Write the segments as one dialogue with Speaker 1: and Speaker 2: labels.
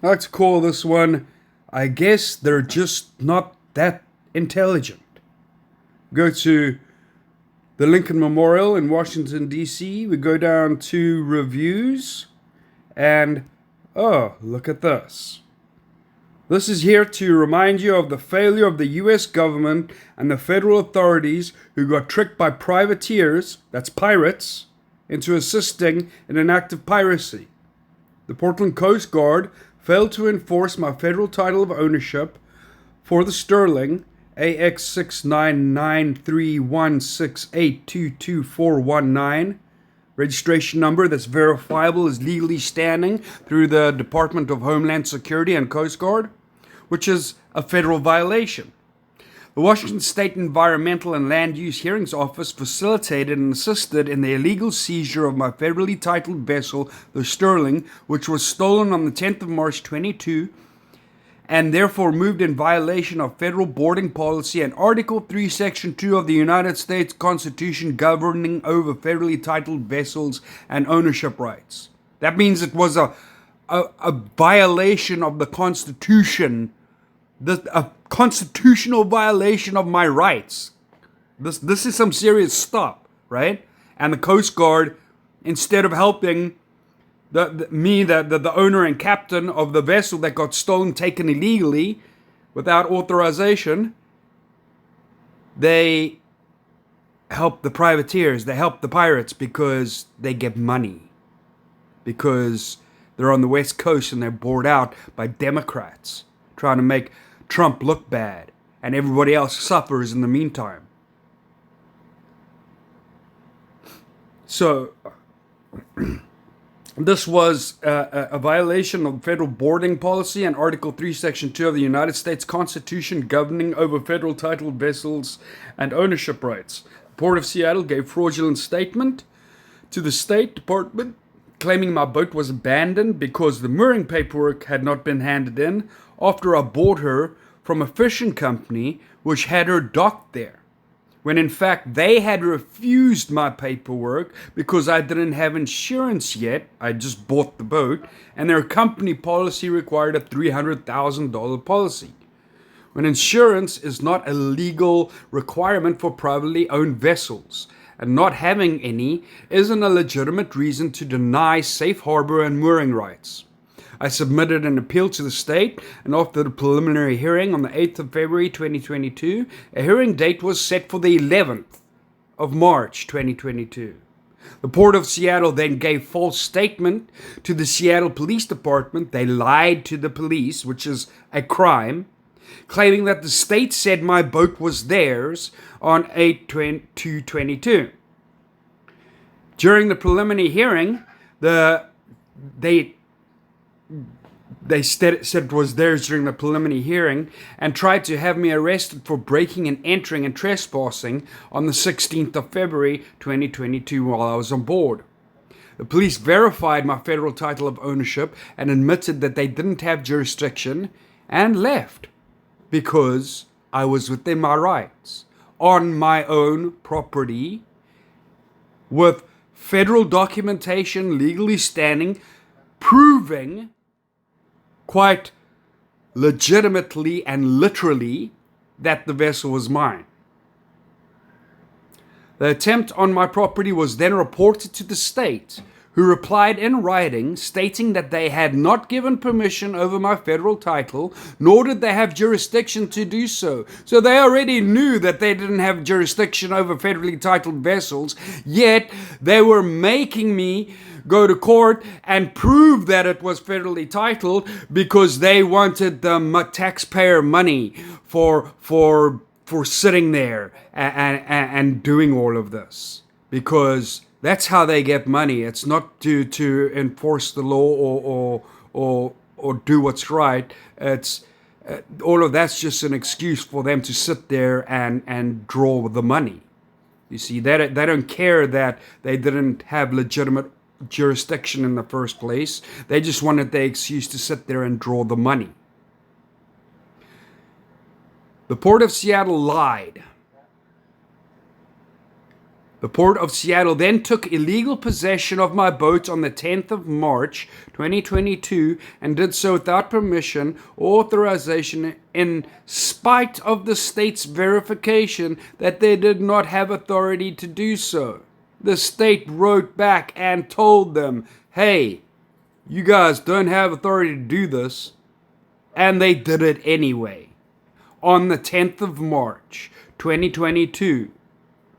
Speaker 1: I like to call this one, I guess they're just not that intelligent. Go to the Lincoln Memorial in Washington, D.C. We go down to reviews, and oh, look at this. This is here to remind you of the failure of the US government and the federal authorities who got tricked by privateers, that's pirates, into assisting in an act of piracy. The Portland Coast Guard failed to enforce my federal title of ownership for the Sterling AX6993168222419 registration number that's verifiable as legally standing through the Department of Homeland Security and Coast Guard, which is a federal violation. The Washington State Environmental and Land Use Hearings Office facilitated and assisted in the illegal seizure of my federally titled vessel, the Sterling, which was stolen on the 10th of March 22, and therefore moved in violation of federal boarding policy and Article 3, Section 2 of the United States Constitution governing over federally titled vessels and ownership rights. That means it was a violation of the Constitution, a constitutional violation of my rights. This is some serious stuff, right? And the Coast Guard, instead of helping the owner and captain of the vessel that got stolen, taken illegally, without authorization, they help the privateers, they help the pirates because they get money. Because they're on the West Coast and they're bored out by Democrats trying to make Trump look bad, and everybody else suffers in the meantime. So, this was a violation of federal boarding policy and Article 3, Section 2 of the United States Constitution governing over federal titled vessels and ownership rights. The Port of Seattle gave fraudulent statement to the State Department claiming my boat was abandoned because the mooring paperwork had not been handed in after I bought her from a fishing company which had her docked there, when in fact they had refused my paperwork because I didn't have insurance yet. I just bought the boat, and their company policy required a $300,000 policy, when insurance is not a legal requirement for privately owned vessels, and not having any isn't a legitimate reason to deny safe harbor and mooring rights. I submitted an appeal to the state, and after the preliminary hearing on the 8th of February 2022, a hearing date was set for the 11th of March 2022. The Port of Seattle then gave false statement to the Seattle Police Department. They lied to the police, which is a crime, claiming that the state said my boat was theirs on 8/2/22. During the preliminary hearing, they said it was theirs during the preliminary hearing, and tried to have me arrested for breaking and entering and trespassing on the 16th of February 2022 while I was on board. The police verified my federal title of ownership and admitted that they didn't have jurisdiction, and left because I was within my rights on my own property with federal documentation legally standing, proving quite legitimately and literally that the vessel was mine. The attempt on my property was then reported to the state, who replied in writing stating that they had not given permission over my federal title, nor did they have jurisdiction to do so. So they already knew that they didn't have jurisdiction over federally titled vessels, yet they were making me go to court and prove that it was federally titled because they wanted the taxpayer money for sitting there and doing all of this, because that's how they get money. It's not to enforce the law or do what's right. It's all of that's just an excuse for them to sit there and draw the money. You see, they don't care that they didn't have legitimate jurisdiction in the first place. They just wanted the excuse to sit there and draw the money. The Port of Seattle lied. The Port of Seattle then took illegal possession of my boat on the 10th of March 2022 and did so without permission or authorization, in spite of the state's verification that they did not have authority to do so. The state wrote back and told them, hey, you guys don't have authority to do this, and they did it anyway. On the 10th of March 2022,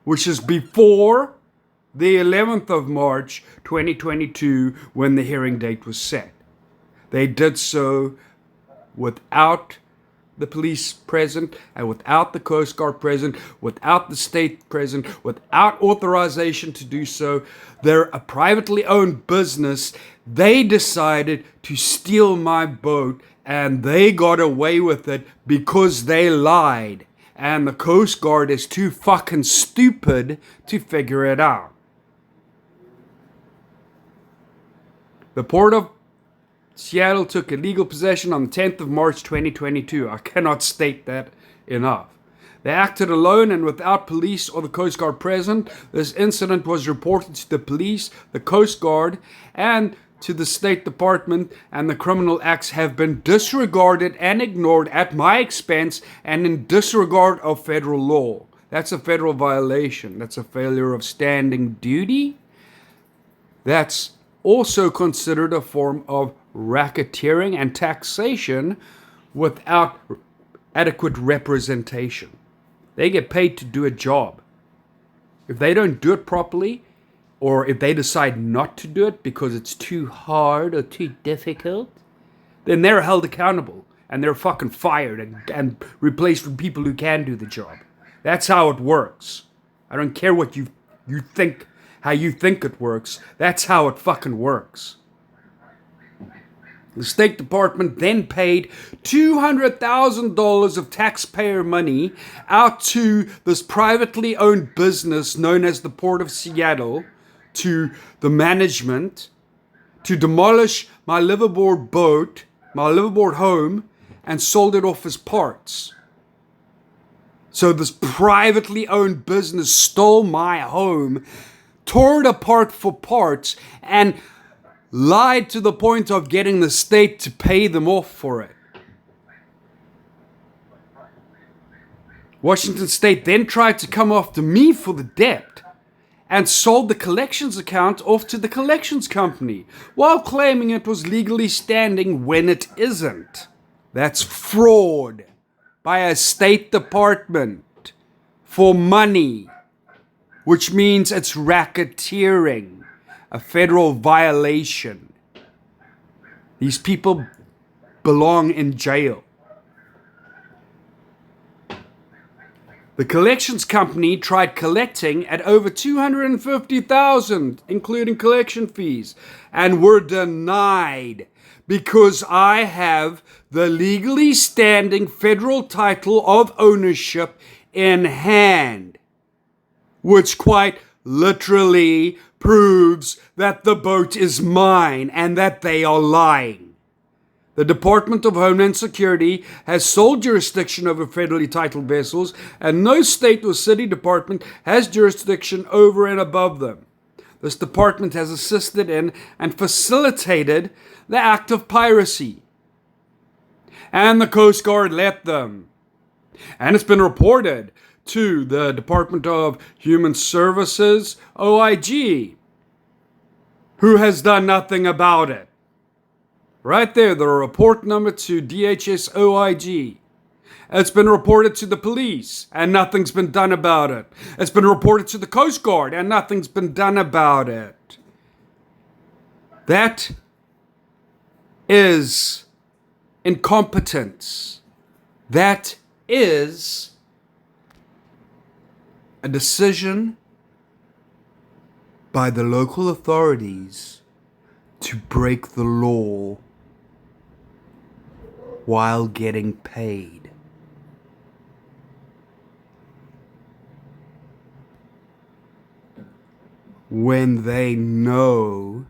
Speaker 1: which is before the 11th of March 2022 when the hearing date was set. They did so without the police present and without the Coast Guard present, without the state present, without authorization to do so. They're a privately owned business. They decided to steal my boat and they got away with it because they lied. And the Coast Guard is too fucking stupid to figure it out. The Port of Seattle took illegal possession on the 10th of March 2022. I cannot state that enough. They acted alone and without police or the Coast Guard present. This incident was reported to the police, the Coast Guard, and to the State Department, and the criminal acts have been disregarded and ignored at my expense and in disregard of federal law. That's a federal violation. That's a failure of standing duty. That's also considered a form of racketeering and taxation without adequate representation. They get paid to do a job. If they don't do it properly, or if they decide not to do it because it's too hard or too difficult, then they're held accountable and they're fucking fired and replaced with people who can do the job. That's how it works. I don't care what you think, how you think it works. That's how it fucking works. The State Department then paid $200,000 of taxpayer money out to this privately owned business known as the Port of Seattle, to the management, to demolish my liveaboard boat, my liveaboard home, and sold it off as parts. So this privately owned business stole my home, tore it apart for parts, and lied to the point of getting the state to pay them off for it. Washington State then tried to come after me for the debt and sold the collections account off to the collections company while claiming it was legally standing when it isn't. That's fraud by a State Department for money, which means it's racketeering, a federal violation. These people belong in jail. The collections company tried collecting at over $250,000, including collection fees, and were denied because I have the legally standing federal title of ownership in hand, which quite literally proves that the boat is mine and that they are lying. The Department of Homeland Security has sole jurisdiction over federally titled vessels, and no state or city department has jurisdiction over and above them. This department has assisted in and facilitated the act of piracy, and the Coast Guard let them. And it's been reported to the Department of Human Services, OIG, who has done nothing about it. Right there, the report number to DHS OIG. It's been reported to the police, and nothing's been done about it. It's been reported to the Coast Guard, and nothing's been done about it. That is incompetence. That is a decision by the local authorities to break the law while getting paid. When they know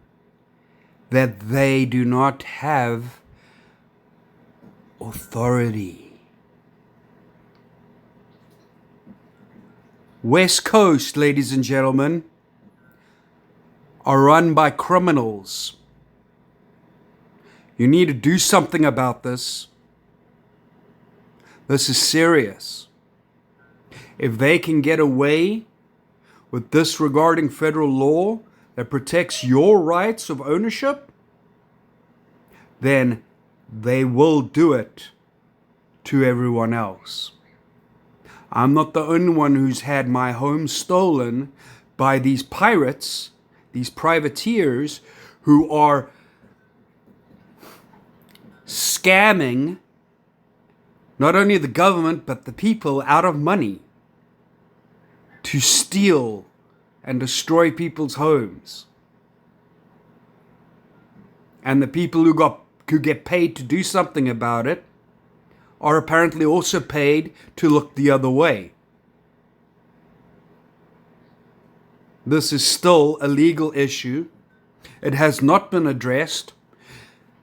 Speaker 1: that they do not have authority. West Coast, ladies and gentlemen, are run by criminals. You need to do something about this. This is serious. If they can get away with disregarding federal law that protects your rights of ownership, then they will do it to everyone else. I'm not the only one who's had my home stolen by these pirates, these privateers who are scamming not only the government but the people out of money to steal and destroy people's homes. And the people who get paid to do something about it are apparently also paid to look the other way. This is still a legal issue. It has not been addressed.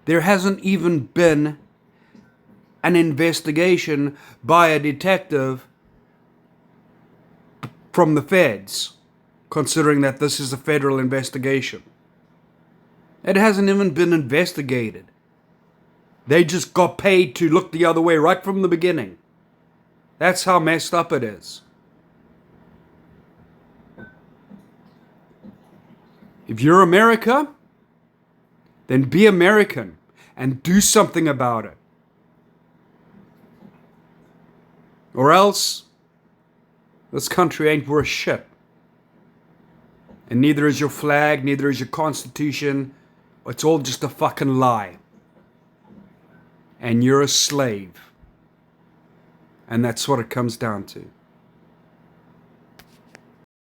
Speaker 1: There hasn't even been an investigation by a detective from the feds, considering that this is a federal investigation. It hasn't even been investigated. They just got paid to look the other way right from the beginning. That's how messed up it is. If you're America, then be American and do something about it. Or else, this country ain't worth shit. And neither is your flag, neither is your constitution. It's all just a fucking lie. And you're a slave. And that's what it comes down to.